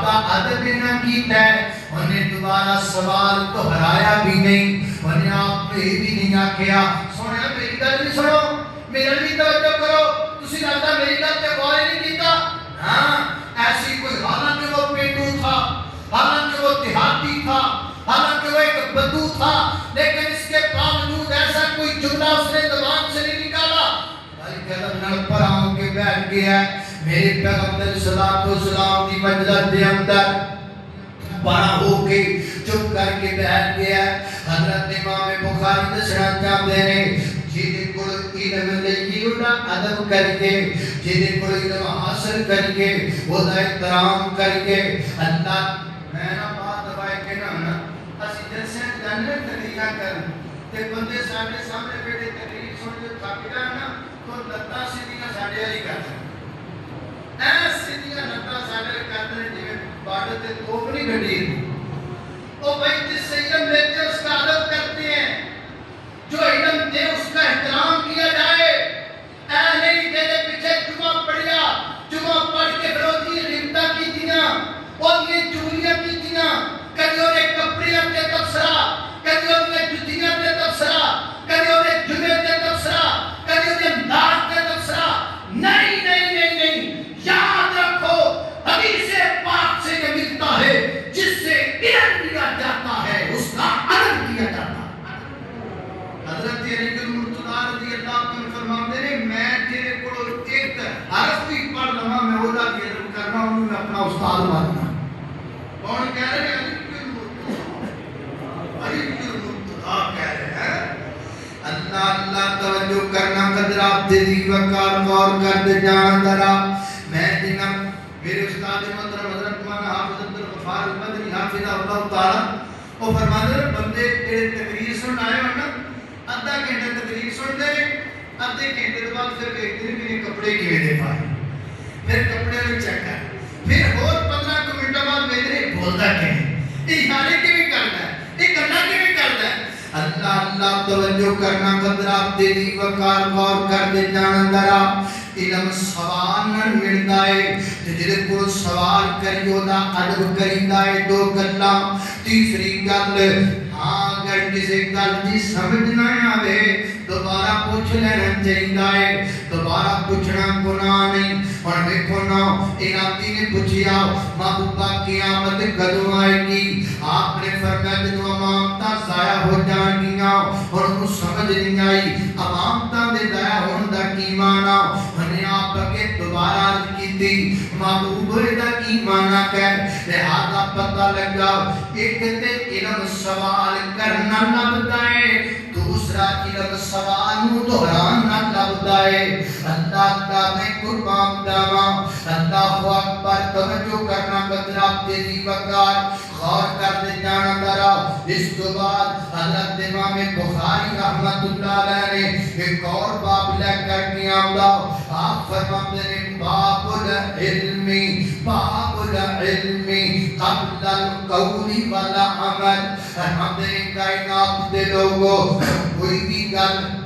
دا ادب نہ کیتا ہے انہیں دوبارہ سوال تو ہرایا بھی نہیں انہیں آپ نے بھی نہیں آکھیا سونے میری گل بھی سنو میرے بھی توجہ کرو تسی لگتا میری گل تے غور نہیں کیتا ہاں ایسی کوئی حالانکہ وہ پیٹو تھا حالانکہ وہ دیہاتی تھا حالانکہ وہ ایک بدو تھا لیکن اس کے باوجود ایسا کوئی جملہ اس نے زبان سے نہیں نکالا بھائی قدم نہ پر آؤں کے بیٹھ گیا میرے پیغمبر صلی اللہ علیہ وسلم کی مجلس دے اندر بڑا ہو کے چپ کر کے بیٹھ گیا حضرت امام بخاری دسنا چاہتے ہیں جیدے کو علم لیونا ادب کر کے جیدے کو علم حاصل کر کے وہ دا احترام کر کے اللہ میں نا بات دبائے کے نا اسی جلسے جاننے طریقہ کر تے بندے ساڑھے سامنے بیٹھے تقریر سن جو تھاکڑا نا تو لتا سیدھیاں ساڑھے آئی کرتے ایس سیدھیاں لتا ساڑھے کرتے ہیں جی باڑے تے توپ نہیں گھڑی وہ بھائی جس سے علم لیتے اس کا عدد کرتے ہیں جو علم دے اس کا احترام کیا جائے اے نہیں تیرے پیچھے جمعہ پڑھیا جمعہ پڑھ کے فروضی غیبتہ کی دیا اور یہ چوریاں کی دیا کدی انہیں کپڑیاں تے تبصرہ کدی انہیں جتیاں تے تبصرہ کدی انہیں جمعے تے تبصرہ کدی انہیں انداز تے تبصرہ نہیں نہیں نہیں نہیں یاد رکھو حدیث پاک سے یہ ملتا ہے جس سے علم دیا جاتا ہے اس کا عدل کیا جاتا ہے حضرت علی المرتضی رضی اللہ عنہ فرماتے ہیں میں تیرے کو ایک حرف بھی پڑھ لما میں وہ دا کی علم کرنا ہوں میں اپنا استاد ماننا کون کہہ رہے ہیں علی المرتضی کہہ رہے ہیں اللہ اللہ توجہ کرنا قدر آپ دلی وقار غور کر دے جان درا میں جنم میرے استاد محترم حضرت مولانا حافظ عبد الغفار المدنی حافظ اللہ تعالی وہ فرماتے ہیں بندے تیرے تقریر سن آئے ہو نا آدھا گھنٹہ تقریر سن دے آدھے گھنٹے کے بعد پھر ایک دن میرے کپڑے کیے دے پائے پھر کپڑے میں چیک کر پھر اور 15 منٹ بعد میرے بولتا کہیں اشارے کے بھی کرتا ہے یہ کرنا کے بھی کرتا ہے اللہ اللہ توجہ کرنا قدر آپ دلی وقار غور کر دے جان درا علم سوال نہ ملتا ہے جڑے کو سوال کریو دا ادب کریدا ہے دو گلاں تیسری گل ہاں اگر کسی گل دی سمجھ نہ آوے دوبارہ پوچھ لینا چاہیے ہے دوبارہ پوچھنا گناہ نہیں اور دیکھو نا ارادی نے پوچھیا محبوبہ قیامت کدوں آئے گی آپ نے فرمایا جدوں امامتاں ضائع ہو جان گیاں اور انہوں سمجھ نہیں آئی امامتاں دے ضائع ہون دا کی معنی انہیں آپ کے دوبارہ عرض کی تھی محبوب دا کی معنی کہہ لہذا پتہ لگا ایک تے علم سوال کرنا لبدا ہے دوسرا علم سوال نو دہران نہ لبدا ہے اللہ کا میں قربان جاواں اللہ اکبر توجہ کرنا قدر آپ تیری وقار غور کر دے جانا درا اس کے بعد حضرت امام بخاری رحمت اللہ علیہ نے ایک اور باب لے کر کے آمدہ آپ فرماتے ہیں باب العلم قبل القول والعمل فرماتے ہیں کائنات دے لوگوں کوئی بھی گل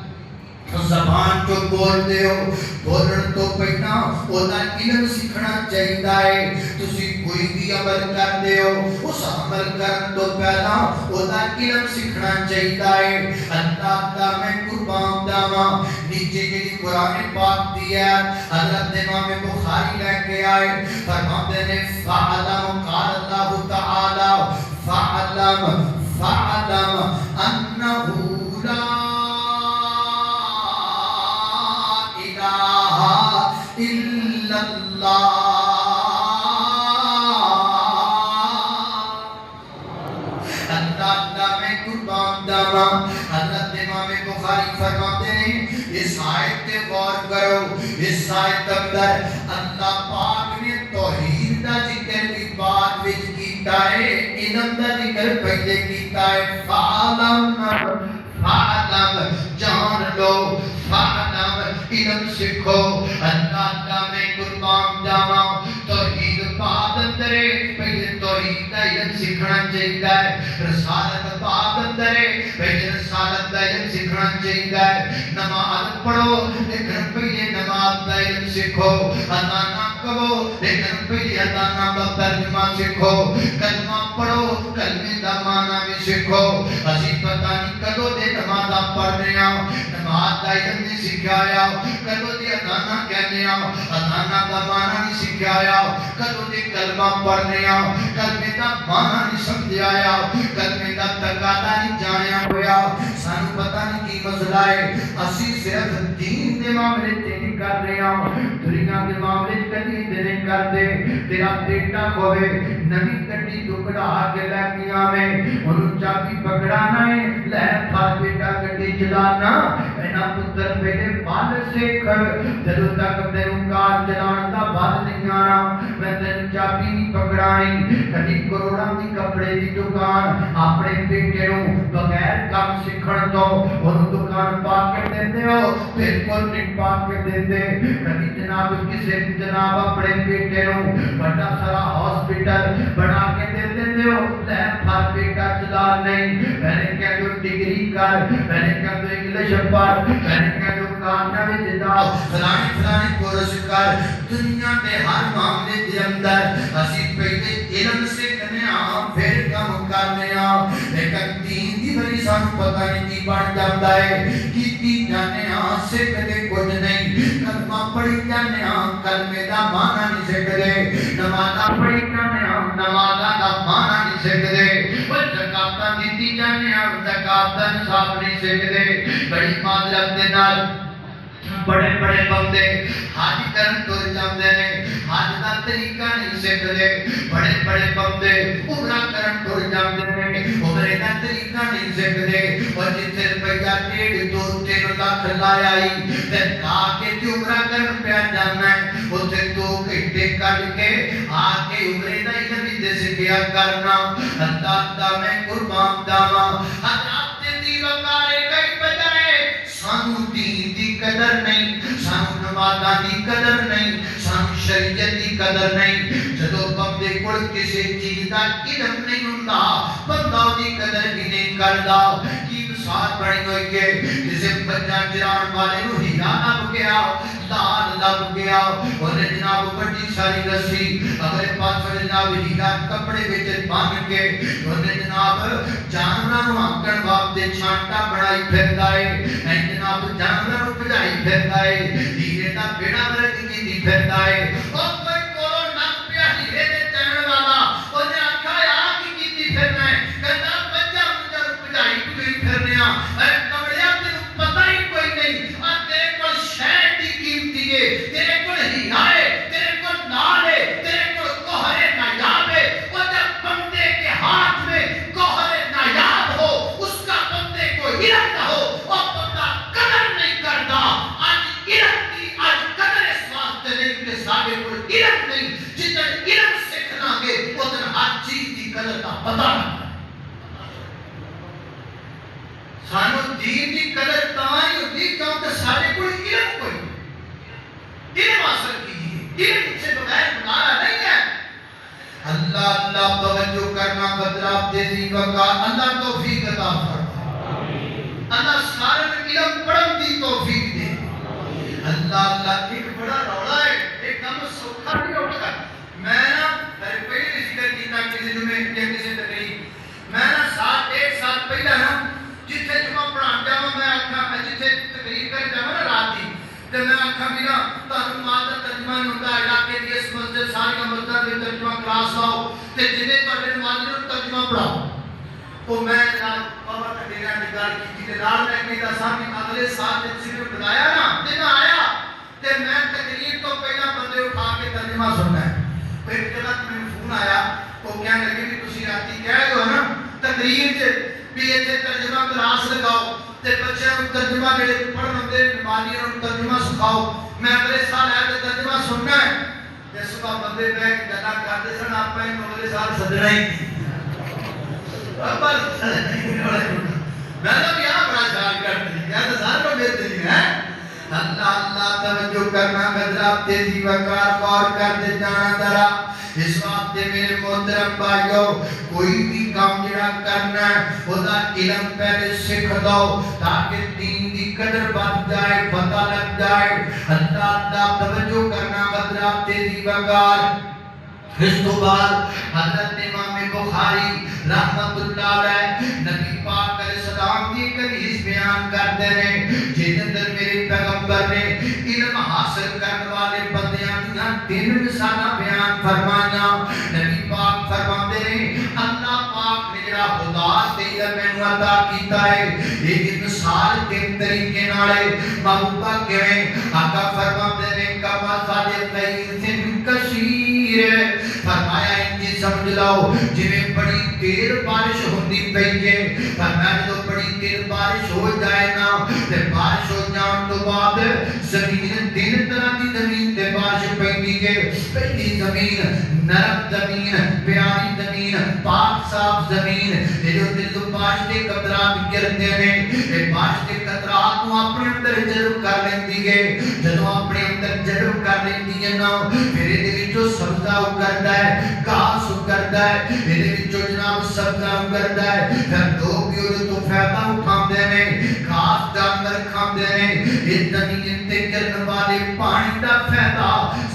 زبان جو بول دے ہو بولن تو پہنا اودا علم سیکھنا چاہیدا ہے تسی کوئی بھی عمل کر دے ہو اس عمل کرن تو پہلا اودا علم سیکھنا چاہیدا ہے اللہ دا میں قربان جاواں نیچے جڑی قرآن پاک دی ہے حضرت امام بخاری لے کے آئے فرماتے ہیں فعلم قال اللہ تعالی فعلم انه لا إلا الله اللہ میں قربان جاواں حضرت امام بخاری فرماتے ہیں اس آیت پہ غور کرو اس آیت اندر اللہ پاک نے توحید کا ذکر بھی بعد وچ کیتا ہے علم کا ذکر پہلے کیتا ہے فعلم جان لو فعلم علم سکھو اللہ میں قربان جاواں توحید بعد اندر پہلے توحید کا علم سیکھنا چاہیے رسالت بعد اندر پہلے رسالت کا علم سیکھنا ہونا چاہیے. نماز پڑھو لیکن پہلے نماز کا علم سیکھو. ادا نہ کرو لیکن پہلے ادا کا ترجمہ سیکھو. کلمہ پڑھو کلمے کا معنی بھی سیکھو. اسی پتہ نہیں کدو دے نماز پڑھنے آؤ نماز کا علم نہیں سکھایا. کدو دے ادا نہ کہنے آؤ ادا کا معنی نہیں سکھایا. کدو دے کلمہ پڑھنے آؤ کلمے کا معنی نہیں سمجھایا. کلمے کا تقاضا نہیں جانیا ہویا. سانو پتہ نہیں کی مسئلہ ہے. اسی صرف دین دے معاملے نہیں کر رہے ہیں دنیا دے معاملے کدی نہیں کرتے. تیرا بیٹا ہوئے نوی گڈی تو کڑا کے لے کے آوے انہوں چابی پکڑانا ہے لے پھر بیٹا گڈی چلانا. اینا پتر پہلے بال سیکھ جدو تک تینوں کار چلان دا بال نہیں آنا میں تینوں چابی نہیں پکڑانی. کدی کروڑاں دی کپڑے دی دکان اپنے بیٹے نوں بغیر کام سیکھن تو انہوں دکان پا کے دیندے ہو بالکل نہیں پا کے دیندے. کدی جناب کسی جناب اپنے بیٹے نوں بڑا سارا ہاسپٹل بنا کے دے دیندے ہو لے پھر بیٹا چلا نہیں. میں نے کہا جو ڈگری کر میں نے کہا تو انگلش پڑھ میں نے کہا جو کارنا بھی جدا فلانی کورس کر. دنیا کے ہر معاملے کے اندر اسی پہلے علم سیکھنے آ پھر کام کرنے آ. لیکن دین دی بڑی سانو پتہ نہیں کی بن جاتا ہے کی جانے آ سیکھتے کچھ نہیں. کلمہ پڑھی جانے آ کلمے دا معنی نہیں سیکھتے. نماز پڑھی جانے آ نماز دا معنی نہیں سیکھتے. وہ زکات دیتی جانے آ زکات دا نصاب نہیں سیکھتے. بڑی معذرت دے نال بڑے بڑے بندے حج کرن تر جاندے نے حج دا طریقہ نہیں سیکھدے. بڑے بڑے بندے عمرہ کرن تر جاندے نے عمرے دا طریقہ نہیں سیکھدے. اور جتھے روپیہ 1.5-3 لاکھ لایا ہی تے آ کے تے عمرہ کرن پیا جانا ہے اوتھے 2 گھنٹے کڈ کے آ کے عمرے دا علم بھی سکھیا کرنا. اللہ دا میں قربان جاواں حضرات دی وقارے کئی بجائے سانو دین دی قدر نہیں سانو نمازاں دی قدر نہیں سانو شریعت دی قدر نہیں. جدو بندے کول کسی چیز دا علم نہیں ہوندا بندہ دی قدر بھی نہیں کردا. کی مثال بنی ہوئی ہے جسے بچہ چران والے نو ہیرا لب گیا لال لب گیا اور جناب بڑی ساری رسی اگر پاس جناب ہیرا کپڑے وچ بن کے اور جناب جانوراں نو آکڑ واسطے چھانٹا بنائی پھردا ہے جناب جانوراں نو بھجائی پھردا ہے ہیرے دا بیڑا ورگ کیتی پھردا ہے. او کوئی کولو نک پیا ہیرے دے چڑھن والا اونے آکھیا آ کی کیتی پھرنا ہے کہندا بچہ مجھے بھجائی پھری پھرنے آ اے کمڑیا تینوں پتہ ہی کوئی نہیں آ تیرے کول شے دی قیمتی ہے تیرے کول ہیرا ہے تیرے کول لال ہے تیرے کول کوہر نایاب ہے. وہ جب بندے کے ہاتھ میں کوہر نایاب ہو اس کا بندے کو علم نہ ہو اور بندہ قدر نہیں کرتا. آج علم کی آج قدر اس واسطے نہیں کہ سارے کو علم نہیں جتن علم سیکھنا گے اتن ہر چیز کی قدر کا پتہ نہیں. سانو دین کی قدر تاں ہی ہوتی کیونکہ سارے کو علم کوئی علم حاصل کیجیے. علم سے بغیر گزارا نہیں ہے. اللہ اللہ توجہ کرنا بدراب دے دی وقا اللہ توفیق عطا فرمائے. اللہ سارے علم پڑھن دی توفیق دے. اللہ اللہ ایک بڑا رولا ہے ایک کم سوکھا نہیں ہوتا. میں نا پہلے ذکر کیتا کسی جمعے یا کسی تقریب میں نا 7-1 سال پہلے نا جتھے جمعہ پڑھان جاواں میں آکھاں جتھے تقریر کر جاواں نا رات دی تے میں آکھاں بھی نا تانوں نماز دا ترجمہ نہیں ہوندا علاقے دی اس مسجد ساری مسجد دے ترجمہ کلاس لاؤ تے جنے تواڈے نماز نوں ترجمہ پڑھاؤ. او میں نال بابا تقریراں دی گل کیتی تے نال میں کہندا سامنے اگلے سال تے صرف بتایا نا تے میں آیا تے میں تقریر تو پہلا بندے اٹھا کے ترجمہ سننا ہے. پھر جدوں مینوں فون آیا او کہنے لگے کہ تسی راتی کہہ دو نا تقریر تے بھی ایتھے ترجمہ کلاس لگاؤ تے بچیاں نوں ترجمہ جڑے پڑھن ہوندے نمازیاں نوں ترجمہ سکھاؤ. میں اگلے سال آیا تے ترجمہ سننا ہے تے صبح بندے بیٹھ کے گلاں کردے سن آپاں نوں اگلے سال سدنا ہی بس میں تو یہاں بڑا خیال کرتی ہے تو سارے بہترین ہے اللہ اللہ توجہ کرنا حضرات تیزی وقار غور کر دے جانا ذرا اس واسطے میرے محترم بھائیو کوئی بھی کام جڑا کرنا ہے خدا علم پہلے سکھ دو تاکہ دین دی قدر بڑھ جائے پتہ لگ جائے اللہ اللہ توجہ کرنا حضرات تیزی وقار اس تو بعد حضرت امام بخاری رحمت اللہ علیہ نبی پاک علیہ السلام کی حدیث بیان کرتے ہیں جن اندر میرے پیغمبر نے علم حاصل کرنے والے بندیاں دیاں 3 مثالیں بیان فرمایا نبی پاک فرماتے ہیں اللہ پاک نے جڑا خدا سے علم مینوں عطا کیتا ہے ایک مثال کے طریقے نال محبوبہ کیویں آقا فرماتے ہیں کما سالے غیث کثیر فرمایا انجی سمجھ لاؤ جویں بڑی دیر بارش ہوندی پئی ہے فرمایا جو بڑی دیر بارش ہو جائے نا تے بارش ہو جان تو بعد زمین 3 طرح دی زمین تے بارش پیندی ہے پہلی زمین نرم زمین پیاری زمین پاک صاف زمین یہ جو دل تو بارش کے قطرات گرتے ہیں یہ بارش کے قطرات کو اپنے اندر جذب کر لیندی ہے جدوں اپنے اندر جذب کر لیندی ہے نا پھر یہ وچوں سبزہ اگردا ہے گھاس اگردا ہے یہ وچوں جناب سبزہ اگردا ہے پھر لوگ بھی اس تو فائدہ اٹھاندے نے گھاس جانور کھاندے نے اس زمین تے گرن والے پانی دا فائدہ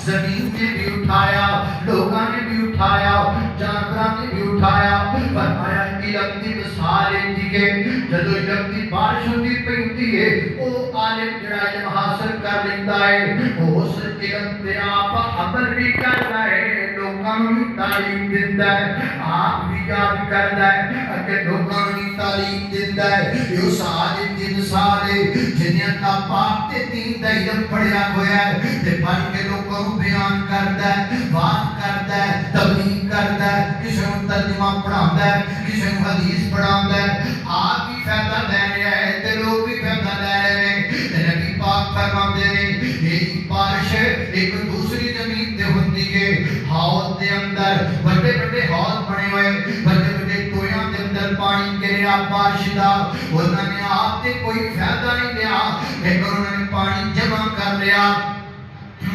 زمین نے بھی اٹھایا لوگاں نے بھی اٹھایا جانوراں نے بھی اٹھایا فرمایا علم دی مثال ہے کہ جدوں علم دی بارش ہوندی پئی ہے او عالم جڑا علم حاصل کر لیندا ہے اس علم تے آپ عمل بھی کردا ہے لوگاں نوں تعلیم دیندا ہے آپ بھی یاد کردا ہے اتے لوگاں نوں تعلیم دیندا ہے یہ اس عالم دی مثال ہے جن اللہ پاک تے دین دا علم پڑھیا ہویا ہے تے پڑھ کے لوگاں نوں بیان کردا ہے بات کردا ہے تبلیغ کردا ہے کسے نوں ترجمہ پڑھاوندا ہے کسے نوں حدیث پڑھاوندا ہے آپ بھی فائدہ لے رہا ہے تے لوگ بھی فائدہ لے رہے ہیں تے نبی پاک فرماندے نے یہ بارش ایک دوسری زمین تے ہوندی ہے حوض دے اندر بڑے بڑے حوض بنے ہوئے بڑے بڑے ٹویاں دے اندر پانی گریا بارش دا انہوں نے آپ تے کوئی فائدہ نہیں لیا لیکن انہوں نے پانی جمع کر لیا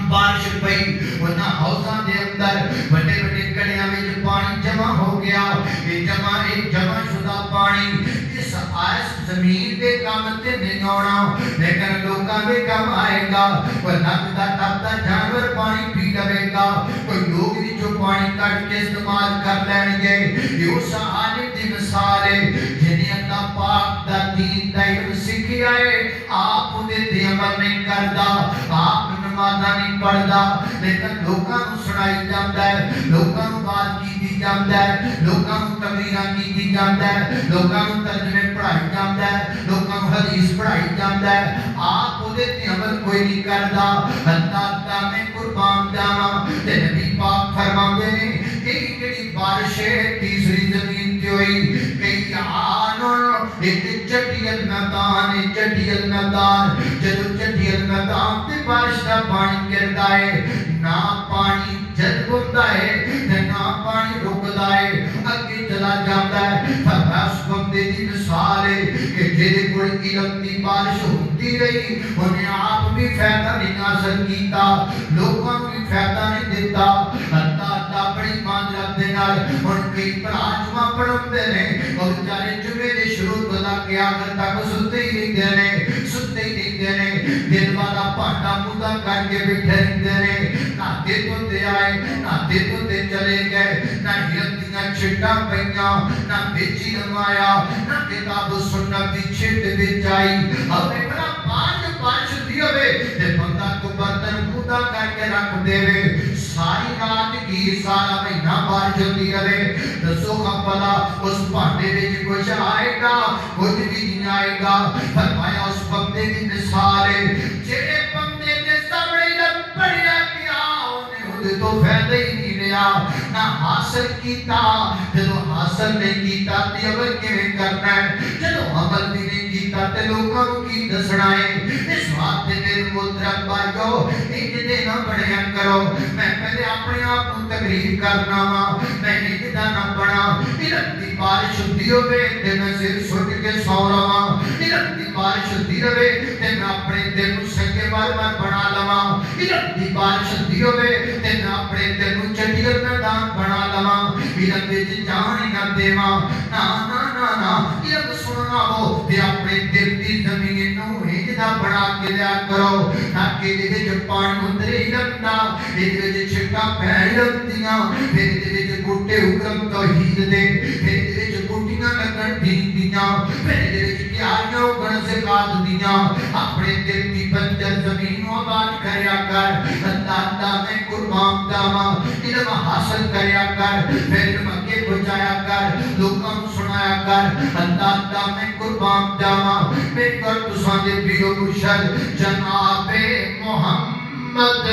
بارش پئی ورنہ حوضاں دے اندر بڑے بڑے گڑیاں وچ پانی جمع ہو گیا یہ جمع شدہ پانی اس آئس زمین دے کام تے نہیں آنا لیکن لوگاں دے کام آئے گا ورنہ ٹپتا جانور پانی پی لے گا کوئی لوگ بھی جو پانی کٹ کے استعمال کر لیں گے یہ اس عالم دی مثال ہے جنہیں اللہ پاک دا دین دا علم سکھیا ہے آپ انہیں تے عمل نہیں کردا آپ نمازاں نہیں پڑھدا لیکن لوگاں نوں سنائی جاندا ہے لوگاں نوں بات کیتی جاندا ہے لوگاں نوں تقریراں کیتی جاندا ہے لوگاں نوں ترجمے پڑھائی جاندا ہے لوگاں نوں حدیث پڑھائی جاندا ہے آپ اودے تے عمل کوئی نہیں کردا اللہ تعالی میں قربان جاواں تے نبی پاک فرماندے نے کہ جڑی بارش ہے تیسری زمین تے ہوئی کہ آن ایک چٹیل میدان جدوں چٹیل میدان تے بارش دا پانی گردا ہے نہ پانی جذب ہوندا ہے نہ پانی رکدا ہے اگے چلا جاندا ہے فرمایا بندے دی مثال ہے کہ جہدے کول علم دی بارش ہوندی رہی انہیں آپ بھی فائدہ نہیں حاصل کیتا لوگوں کو بھی فائدہ نہیں دیتا اللہ بڑی مان رکھدے نال ہن کئی بھرا جمعہ پڑھاندے نے اور بیچارے جمعے دے شروع تو لا کے آخر تک ستے ہی رہندے نے دل والا پاٹا مودہ کر کے بیٹھے رہندے نے نہ تو تے آئے نہ تو تے چلے گئے نہ علم دیاں چھٹاں پئیاں نہ بیچی نمایا نہ کتاب سنت دی چھٹ وچ آئی اب بڑا بارش دی ہوے تے بندہ کو برتن مودہ کر کے رکھ دے ساری رات کی سارا مہینہ بارش ہوتی رہے دسو خبلا اس بھانڈے وچ کچھ آئے گا کچھ بھی نہیں آئے گا فرمایا اس بندے دی مثال ہے جڑے بندے نے سامنے علم پڑھیا کیا انہیں تو فائدہ ہی نہیں لیا کریا نہ حاصل کیتا جدو حاصل نہیں کیتا تے عمل کیویں کرنا ہے جدو عمل بھی نہیں کیتا تے لوکاں نوں کی دسنا ہے اس واسطے میرے محترم بھائیو انج دے نہ بنیا کرو میں پہلے اپنے آپ کو تقریر کرنا وا میں انج دا نہ بنا علم دی بارش ہوندی ہوے تے میں سر سٹ کے سو رہاں علم دی بارش ہوندی رہے تے میں اپنے دل نوں سنگے بار بنا لواں علم دی بارش ہوندی ہوے تے میں اپنے دل نوں چٹیل میدان بنا لواں علم وچ جان نہ دیواں نا نا نا نا علم سننا ہو تے اپنے دل دی زمین نوں انج دا بنا کے لیا کرو تاکہ دے وچ پانی اندر علم دا دے وچ چھٹا پے علم دیاں دے وچ بوٹے حکم توحید دے دے وچ بوٹیاں لگن دین دیاں دے وچ کیاریاں اگن زکات دیاں اپنے دل دی بنجر زمین نوں آباد کریا کر اللہ میں قربان جاواں علم حاصل کریا کر پھر علم اگے پہنچایا کر لوکاں نوں سنایا کر اللہ میں قربان جاواں میرے گھر تساں دے پیو مرشد جناب محمد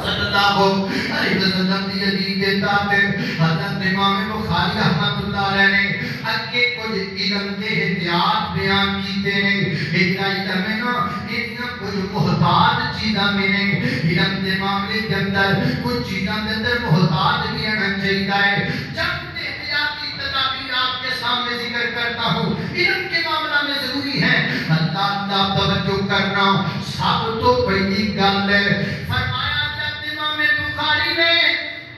صلی اللہ علیہ وسلم دی حدیث دے تحت حضرت امام بخاری رحمۃ اللہ علیہ نے اگے کچھ علم دے احتیاط بیان کیتے ہیں ایک علم ہے نا اتنا کچھ محتاط چیزاں میں نے علم دے معاملے کے اندر کچھ چیزاں کے اندر محتاط بھی آنا چاہیے ہے چند احتیاطی تدابیر آپ کے سامنے ذکر کرتا ہوں علم کے معاملہ میں ضروری ہے اللہ توجہ کرنا سب تو پہلی گل ہے فرمایا حضرت امام بخاری نے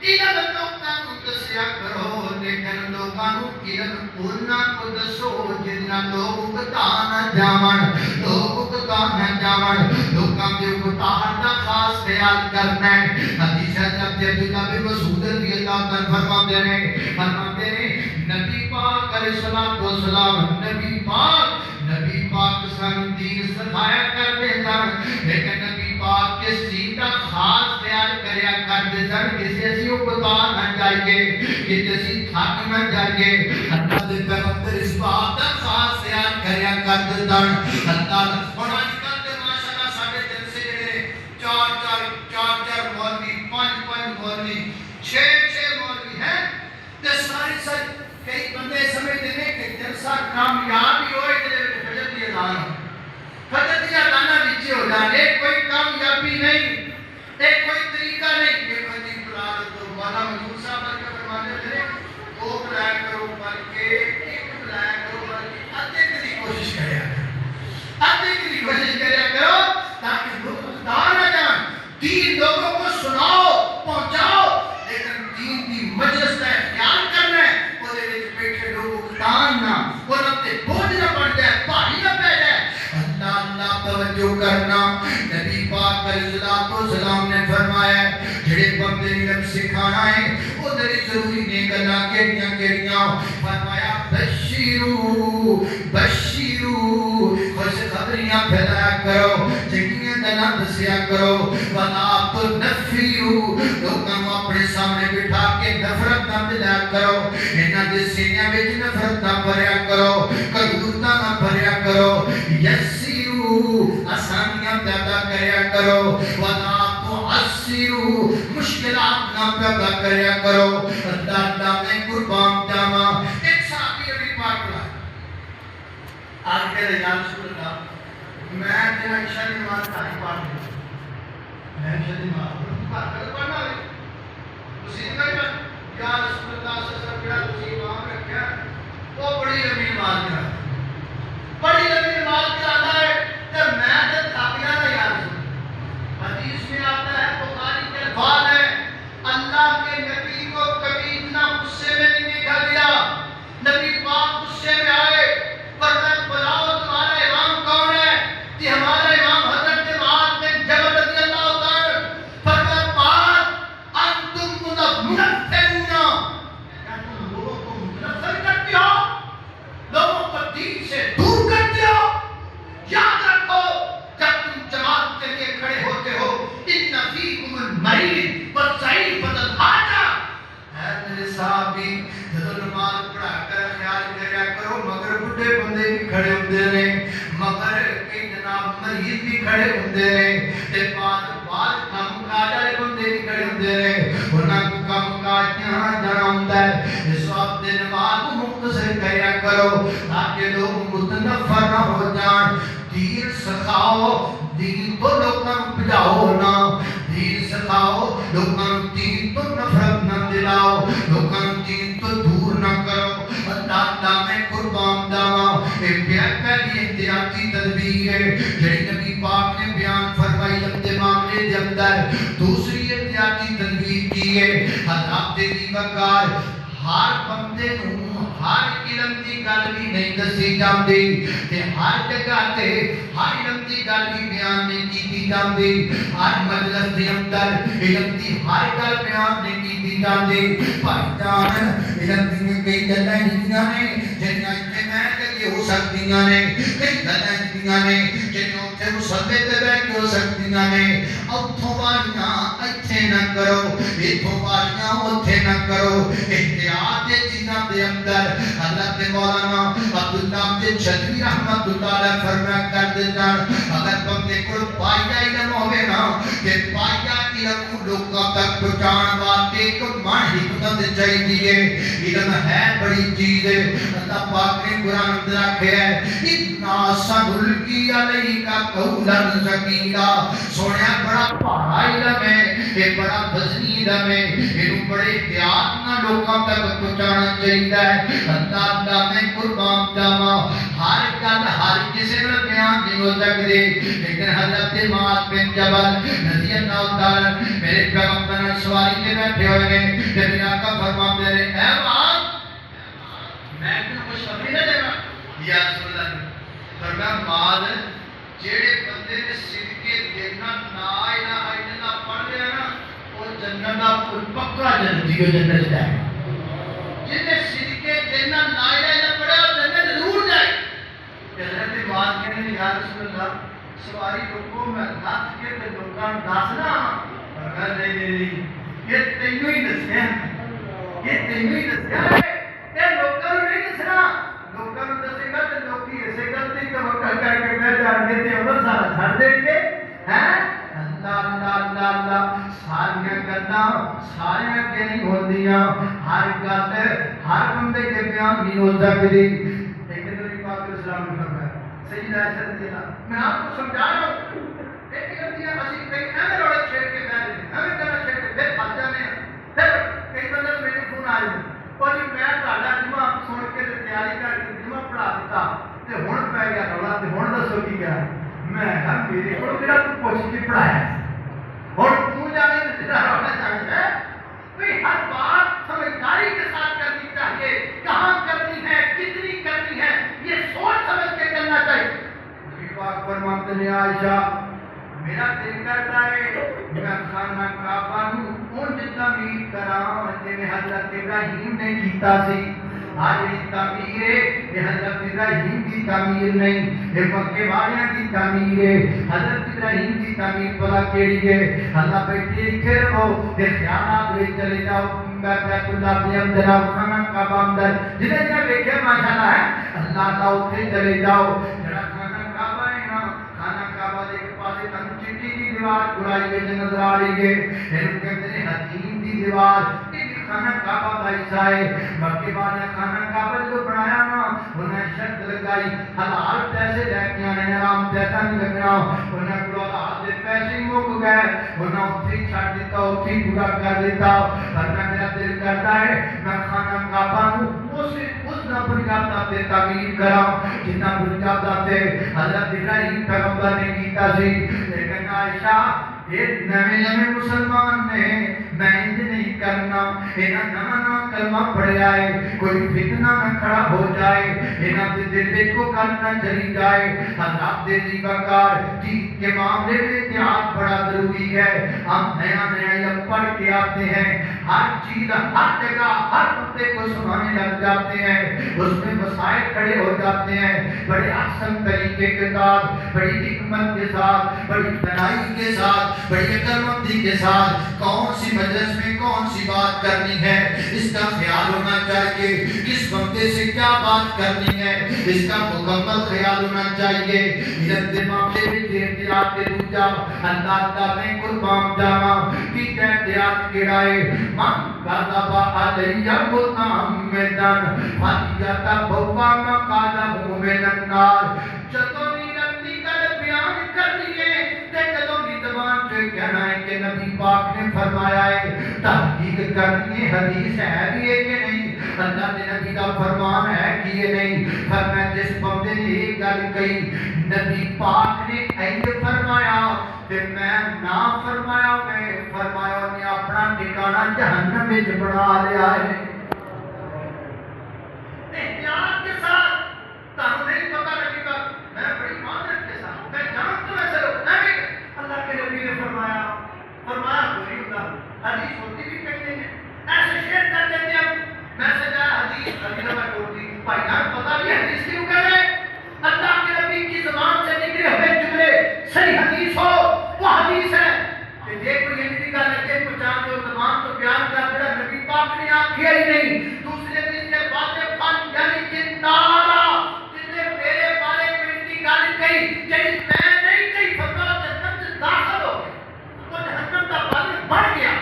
علم لوکاں نوں دسیا کرو لیکن لوکاں نوں علم انہاں کو دسو جنہاں لوگ اکتا نہ جاون لوگ اکتا نہ جاون لوکاں دے اکتاہٹ دا خاص خیال کرنا ہے حدیث حضرت عبداللہ بن مسعود رضی اللہ عنہ فرماتے ہیں نبی پاک علیہ الصلوۃ والسلام نبی پاک سن دین سکھایا کرتے سن لیکن نبی پاک کے سین کا خاص خیال کریا کرتے سن کسی اسی اکتا نہ جائیے کسی اسی تھک نہ جائیے اللہ دے پیغمبر اس بات کا خاص خیال کریا کرتے سن اللہ ہونا کرتے ماشاءاللہ ساڈے جلسے جڑے چار مولوی پانچ مولوی چھ مولوی ہیں تے ساری کئی بندے سمجھتے ہیں کہ جلسہ کامیاب ہی ہوئے تے فجر دی اذان وچ ہو جانے کوئی کامیابی نہیں کوئی طریقہ نہیں کہ بندی بلا تو مولانا منظور صاحب کا فرمانے تھے وہ بلایا کرو بلکہ ایک بلایا کرو بلکہ ادھے کی کوشش کریا کرو تاکہ لوگ اقدار نہ جان دین لوگوں کو سناؤ پہنچاؤ لیکن دین کی مجلس کا خیال کرنا ہے وہ دے وچ بیٹھے لوگ اقدار نہ انہاں تے بوجھ نہ بن جائے بھاری نہ پے جائے اللہ توجہ کرنا نبی پاک علیہ السلام نے فرمایا جڑے بندے علم سکھانا ہے وہ دری ضروری نے گلاں کیڑیاں فرمایا بشیرو خوشخبریاں پھیلایا کرو چنگیاں گلاں دسیا کرو ولا تنفرو لوکاں کو اپنے سامنے بٹھا کے نفرت نہ دلایا کرو انہاں دے سینیاں وچ نفرت نہ بھریا کرو کدورتا نہ بھریا کرو آسانیاں پیدا کریا کرو ولا تعسروا مشکلات نہ پیدا کریا کرو اللہ میں قربان جاواں ایک صحابی نبی پاک آج کے یا رسول اللہ میں جنا عشاء کی نماز پڑھ میں عشاء کی نماز پڑھنا ہے اسی نے کہا یا رسول اللہ صلی اللہ علیہ وسلم تسی امام رکھیا وہ بڑی لمبی نماز ہے بڑی لمبی نماز چاہتا ہے کہ میں تے تھک گیا یا رسول حدیث میں آتا ہے بخاری کے الفاظ ہے اللہ کے نبی کو کبھی اتنا غصے میں نہیں دیکھا گیا نبی پاک غصے میں آئے فرمایا بلاؤ تمہارا امام کون ہے کہ ہمارا امام حضرت معاذ بن جبل رضی اللہ تعالی فرمایا پاک انتم منفرون کیا تم لوگوں کو منفر کرتے ہو لوگوں کو دین سے دور کرتے ہو یاد رکھو جب تم جماعت کے لیے کھڑے ہوتے ہو ان فیکم المریض والضعیف والحاجہ اے میرے صحابی جب نماز پڑھا کر خیال کریا کرو مگر بڈھے بندے بھی کھڑے ہوندے نے مگر کئی جناب مریض بھی کھڑے ہوندے نے تے بعد کام کاج والے بندے بھی کھڑے ہوندے نے انہاں یہ پہلی احتیاطی تدبیر ہے جڑی نبی پاک نے بیان فرمائی لمدے معاملے دے اندر. دوسری احتیاطی تدبیر کی ہے حضرات دی وقار ہر بندے نوں ہر علم دی گل بھی نہیں دسی جاندی تے ہر جگہ تے ہر علم دی گل بھی بیان نہیں کیتی جاندی. ہر مجلس دے اندر علم دی ہر گل بیان نہیں کیتی جاندی. بھائی جان علم دی کئی گلاں ایسیاں نے جنہاں تے میں کہ ہو سکدیاں نے, کئی گلاں ایسیاں نے جنہاں تے مصلے تے بیٹھ کے ہو سکدیاں نے. اوتھوں والیاں ایتھے نہ کرو, ایتھوں والیاں اوتھے نہ کرو. احتیاط دے چیزاں دے اندر حضرت مولانا عبداللہ بن شدوی رحمت اللہ علیہ فرمایا کرتے جان اگر بندے کو پایا علم ہوئے نا کہ پایا علم لوگوں تک پہنچان واسطے ایک من حکمت چاہیے. علم ہے بڑی چیز ہے. اللہ پاک نے قرآن اندر رکھے ہے اِنَّا سَنُلْقِي عَلَيْكَ قَوْلًا ثَقِيلًا. سوڑیا بڑا پہاڑا علم ہے, یہ بڑا وزنی علم ہے, یہ بڑے احتیاط نہ لوگوں تک پہنچانا چاہیے. اللہ میں قربان جاواں ہر گل ہر کسی نے بیان نہیں ہو سکتی, لیکن حضرت معاذ بن جبل رضی اللہ تعالی میرے پیغمبر سواری پہ بیٹھے ہوئے ہیں کہ میرے آقا فرماتے ہیں اے معاذ میں تمہیں خوشخبری نہ دے گا یا رسول اللہ. فرمایا معاذ جیڑے بندے نے صدقے دینا لا الہ الا اللہ پڑھ لیا نا وہ جنت دا پکا جنتی ہو جنت جائے. جنہیں صدقے دینا لا الہ الا اللہ پڑھے وہ جنت ضرور جائے. حضرت معاذ کہنے لگے یا رسول اللہ سواری لوگوں میں نت کے تے لوکاں دسنا. فرمایا نہیں یہ تینوں ہی دسیا, یہ تینوں ہی دسیا ہے, یہ لوکاں نہیں دسنا. لوکاں نوں دسے گا تے لوکی اسے غلطی توقع کر کے بیٹھ جان گے تے عمر سارا چھڑ دیں گے. ہیں اللہ اللہ اللہ اللہ ساریاں گلاں سارے اگے نہیں ہوندیاں, ہر گل ہر بندے کے بیان نہیں ہو سکتی. لیکن نبی پاک علیہ السلام نے فرمایا سیدہ عائشہ رضی اللہ میں آپ کو سمجھا رہا ہوں ایک غلطی ہے اسی کئی ایویں روڑے چھیڑ کے بیٹھ جاتے ہیں, ایویں گلاں چھیڑ کے پھر پھس جاتے ہیں. پھر کئی بندے میرے فون آ جائے اور جی میں تہاڈا جمعہ سن کے تیاری کر کے جمعہ پڑھا دیتا تے ہن پے گیا رولا تے ہن دسو کی کیا. میں کہا میرے کو میرا تو پوچھ کے پڑھایا اور تو جانے تیرا رونا چاہتا ہے. بھئی ہر بات سمجھداری کے ساتھ کرنی چاہیے, کہاں کرنی ہے کتنی کرنی ہے یہ سوچ سمجھ کے کرنا چاہیے. نبی پاک فرماتے ہیں عائشہ میرا دل کرتا ہے میں خانہ کعبہ نوں اونج تعمیر کراں جویں حضرت ابراہیم نے کیتا سی. آج یہ تعمیر ہے یہ حضرت ابراہیم کی تعمیر نہیں, یہ مکے والیاں کی تعمیر ہے. حضرت ابراہیم کی تعمیر بلا کیڑی ہے اللہ بیٹھے اتھے رہو تے خیالات وچ چلے جاؤ بیت اللہ دے اندر خانہ کعبہ اندر جنہیں جنہیں دیکھے ماشاءاللہ ہے اللہ کا اتھے چلے جاؤ. جڑا خانہ کعبہ ہے نا خانہ کعبہ دے ایک پاسے تن چٹی کی دیوار گڑائی وچ نظر آ رہی ہے, اینو کہتے ہیں حتیم دی دیوار. خانہ کعبہ کا حصہ ہے. مکے والے خانہ کعبہ جو بنایا نا انہیں شرط لگائی حلال پیسے لے کے آنے, حرام پیسہ نہیں لگنا. انہیں کو حلال دے پیسے مک گئے انہیں اتھی چھڑ دیتا اتھی پورا کر دیتا. ورنہ میرا دل کرتا ہے میں خانہ کعبہ نوں اس نہ بنیادہ تے تعمیر کراں جتنا بنیادہ تے حضرت ابراہیم پیغمبر نے کیتا سی. لیکن عائشہ یہ نویں مسلمان نے میں انج نہیں کرنا, انہاں نواں کلمہ پڑھیا ہے کوئی فتنہ نہ کھڑا ہو جائے, انہاں دے دل وچ کو کرنا چلی جائے. حضرات دے زیبکار دین کے معاملے میں احتیاط بڑا ضروری ہے. ہم نیا نیا علم پڑھ کے آتے ہیں, ہر چیز ہر جگہ ہر بندے کو سنانے لگ جاتے ہیں, اس میں مسائل کھڑے ہو جاتے ہیں. بڑے احسن طریقے کے ساتھ بڑی حکمت کے ساتھ بڑی دانائی کے ساتھ بڑی عقلمندی کے ساتھ کون سی مجلس میں کون سی بات کرنی ہے اس کا خیال ہونا چاہیے, کس بندے سے کیا بات کرنی ہے اس کا مکمل خیال ہونا چاہیے. علم دے معاملے میں احتیاط کے دوجا اللہ تعالی قربان جاواں کی احتیاط کیڑا ہے. من کذب علی متعمدا فلیتبوأ مقعدہ من النار. جدوں بیان کرنی ہے تے جدوں بھی زبان سے کہنا ہے کہ نبی پاک نے فرمایا ہے تحقیق کرنی ہے حدیث ہے بھی ہے کہ نہیں, اللہ نے نبی کا فرمان ہے کہ یہ نہیں فرمایا جس بندے نے ایک گل کہی نبی پاک نے ایسے فرمایا کہ میں نہ فرمایا میں فرمایا نے اپنا ٹھکانہ جہنم میں بنا لیا ہے احتیاط کے ساتھ تمہیں نہیں پتا نبی کا میں بڑی معذرت کے ساتھ میں جانتا ہوں ایسے لوگ نہیں اللہ کے نبی نے فرمایا کوئی ہوتا حدیث ہوتی بھی کہیں نہیں ہے ایسے شیئر کر دیتے ہیں میسج آیا حدیث حدیث میں ہوتی بھائی جان پتا بھی حدیث کیوں کر رہے اللہ کے نبی کی زبان سے نکلے ہوئے جملے صحیح حدیث ہو وہ حدیث ہے کہ دیکھو یہ نہیں کہا لگے کو چاہتے ہو زبان تو بیان کر دیا نبی پاک نے آپ کیا ہی نہیں دوسرے دن کے واضح فن یعنی جندارا جس نے میرے بارے میں اتنی گالی کہی جیسے میں نہیں کہی فرمایا جنت سے داخل ہو گئے تو جہنم کا پانی بڑھ گیا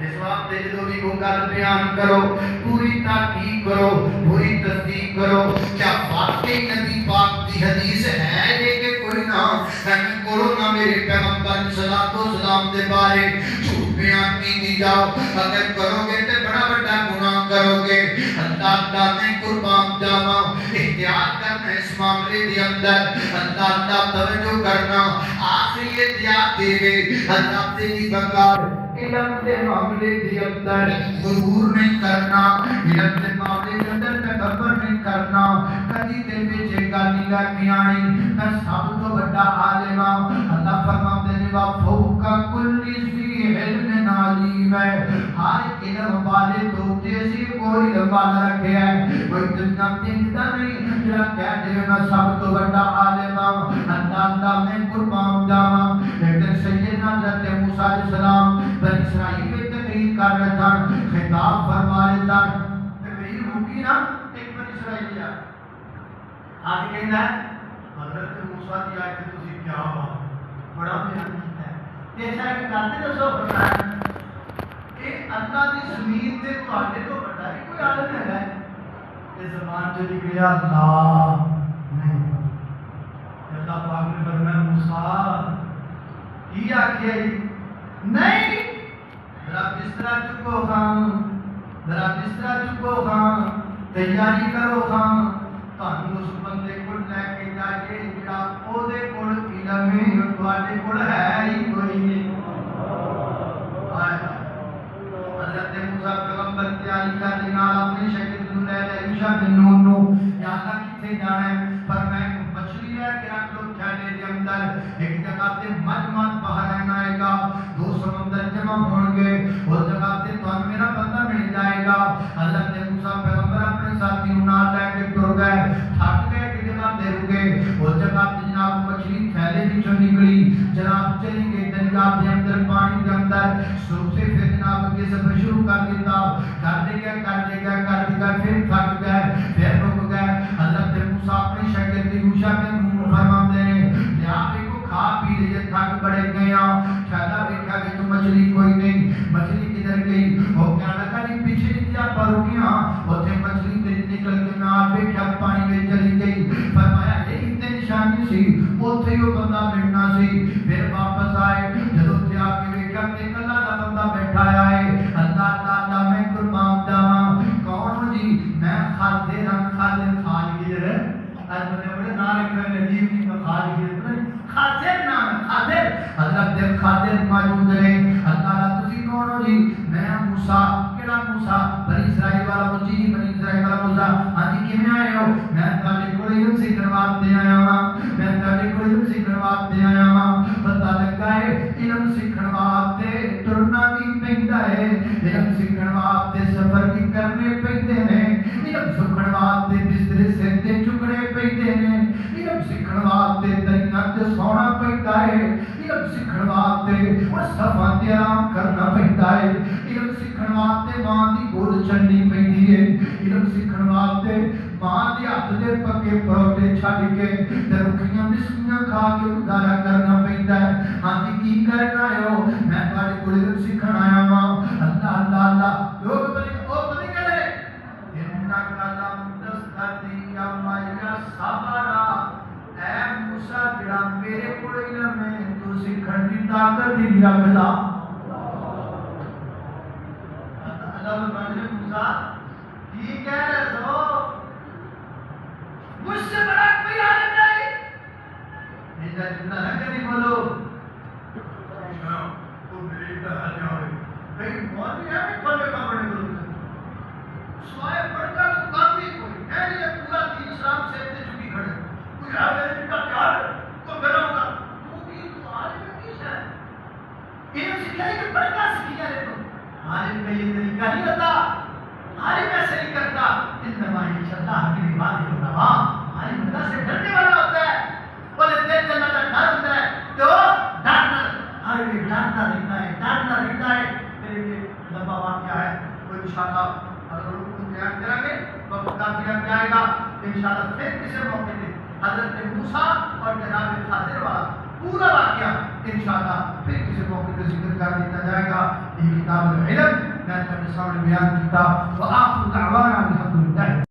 اس وقت جدو بھی وہ گل بیان کرو پوری تحقیق کرو پوری تصدیق کرو کیا واقعی نبی پاک کی حدیث ہے یہ کہ کوئی نہ میں کرو نہ میرے پیغمبر صلی اللہ علیہ وسلم دے بارے جھوٹ بیان کی دی جاؤ اگر کرو گے تو بڑا بڑا گناہ کرو گے اللہ نے قربان جاوا احتیاط کرنا اس معاملے کے اندر اللہ توجہ کرنا آخری احتیاط دے گے اللہ تیری بکار علم دے معاملے دے اندر غرور نہیں کرنا علم دے معاملے دے اندر تکبر نہیں کرنا کدی دل وچ گل نہیں رکھنی آنی میں سب تو بڑا عالم ہاں اللہ فرماتے نے وا فوق کل ذی علم علیم ہے ہر علم والے تو جیسے کوئی علم والا رکھیا ہے کوئی دنیا میں نہیں جڑا کہہ دے میں سب تو بڑا عالم ہاں اللہ میں قربان جاواں ایک دن سیدنا حضرت موسی علیہ السلام بنی اسرائیل میں تقریر کر رہے تھے خطاب فرما رہے تھے تقریر ہوگی نا ایک بنی اسرائیل آج کہنا ہے حضرت موسیٰ کی آیت تسی کیا بات بڑا بیان کیتا ہے ایسا کہ کہتے تو سو بتایا کہ اللہ کی زمین تے تواڈے تو بڑا ہی کوئی عالم ہے کہ زبان جو نکلیا اللہ نہیں اللہ پاک نے فرمایا موسیٰ کی آکھیا نہیں ذرا بستر چکو خان ذرا بستر چکو خان تیاری کرو خان تانوں اس بندے کو لے کے جائے جڑا او دے کول علم ہے تواڈے کول ہے ہی کوئی نہیں حضرت موسیٰ پیغمبر تیاری کر لی نال اپنی شاگرد نوں لے لے یوشع بن نون نوں یا اللہ کتے جانا ہے پر میں مچھلی لے کے رکھ لو تھیلے دے اندر ایک جگہ تے مجمع بحرین آئے گا دو سمندر جمع ہون گے اس جگہ تے تھانوں میرا بندہ مل جائے گا حضرت موسیٰ پیغمبر اپنے ساتھی نوں نال لے کے ٹر گئے تھک گئے کہ جگہ تے رکے اس جگہ تے جناب مچھلی تھیلے وچوں نکلی جناب چلی گئی دریا دے اندر پانی دے اندر سب سے پھر جناب کے سفر شروع کر دیتا کرتے گئے پھر تھک گئے پھر رک گئے حضرت موسیٰ اپنے شاگرد یوشع بن نون فرماتے ہیں لیا کو کھا پی لیے تھک بڑے گیا چھالا دیکھا کہ تو مچھلی کوئی نہیں مچھلی کدھر گئی وہ کیا لگا نہیں پیچھے دیا پر گیا اوتھے مچھلی تے نکل کے نال دیکھا پانی میں چلی گئی فرمایا یہ اتنے نشانی سی اوتھے ہی وہ بندہ ملنا سی پھر واپس آئے جدوں تے آ کے ویکھیا تے اللہ دا بندہ بیٹھا ہے اللہ تعالی میں قربان جاواں کون جی میں خادر خالق آج بڑے نام رکھے ہیں عجیب کی خالق خاطر نام خاطر حضرت خاطر موجود ہے اللہ تعالی تسی کون ہو جی میں موسیٰ کیڑا موسیٰ بنی اسرائیل والا مجھی بنی اسرائیل والا موسیٰ ہاں جی کیویں آئے ہو میں تہاڈے کول علم سیکھن واسطے آیا ہاں میں تہاڈے کول علم سیکھن واسطے آیا ہاں پتہ لگا ہے علم سیکھن واسطے ٹرنا بھی پیندا ہے علم سیکھن واسطے سفر بھی کرنے پیندے نے علم سیکھن واسطے بستر سے تے چکنے پیندے نے علم سیکھن واسطے دریا تے سونا پیندا ہے علم سیکھن واسطے وہ صفا تے آرام کرنا پیندا ہے علم سیکھن واسطے ماں دی گود چڑھنی پیندی ہے علم سیکھن واسطے ماں دے ہاتھ دے پکے پروٹے چھڈ کے تے رکھیاں بسکیاں کھا کے گزارا کرنا پیندا ہے ہاں جی کی کرنا ہے او میں تہاڈے کول علم سیکھن آیا ہاں اللہ اللہ اللہ لوگ بنے او بنے کرے اننا کلام دستتی یا مایا صبرا اے موسیٰ جڑا میرے کول علم ہے تو سیکھن دی طاقت ہی نہیں رکھدا اللہ فرماتے ہیں موسیٰ یہ کہہ رہے ہو مجھ سے بڑا کوئی عالم نہیں. میرا جتنا نہ کبھی بولو تو میری طرح جاؤ کہیں مولوی ہے کھول میں کپڑے بولو سوائے پڑھ کا تو کام بھی کوئی ہے نہیں. یہ پورا دین اسلام سے اتنے چکی کھڑے کوئی ہے میرے جتنا پیار ہے تو میرا ہوگا تو بھی تو عالم کیس ہے. انہوں سکھائی کہ پڑھ کا سکھی جانے تو عالم کا یہ طریقہ نہیں ہوتا. عالم ایسے نہیں کرتا. انما یخشی اللہ من عبادہ العلماء. عالم اللہ سے ڈرنے والا ہوتا ہے. بولے دل چلنا کا ڈر ہوتا ہے تو ڈرنا ڈرتا رہتا ہے. میرے لیے لمبا واقعہ ہے وہ انشاءاللہ اگر ان کو بیان کریں گے تو کافی لگ جائے گا. انشاءاللہ پھر کسی موقع پہ حضرت موسیٰ اور جناب خضر والا پورا واقعہ انشاءاللہ پھر کسی موقع پہ ذکر کر دیتا جائے گا. یہ کتاب العلم میں نے سامنے بیان کیا. وآخر دعوانا الحمدللہ.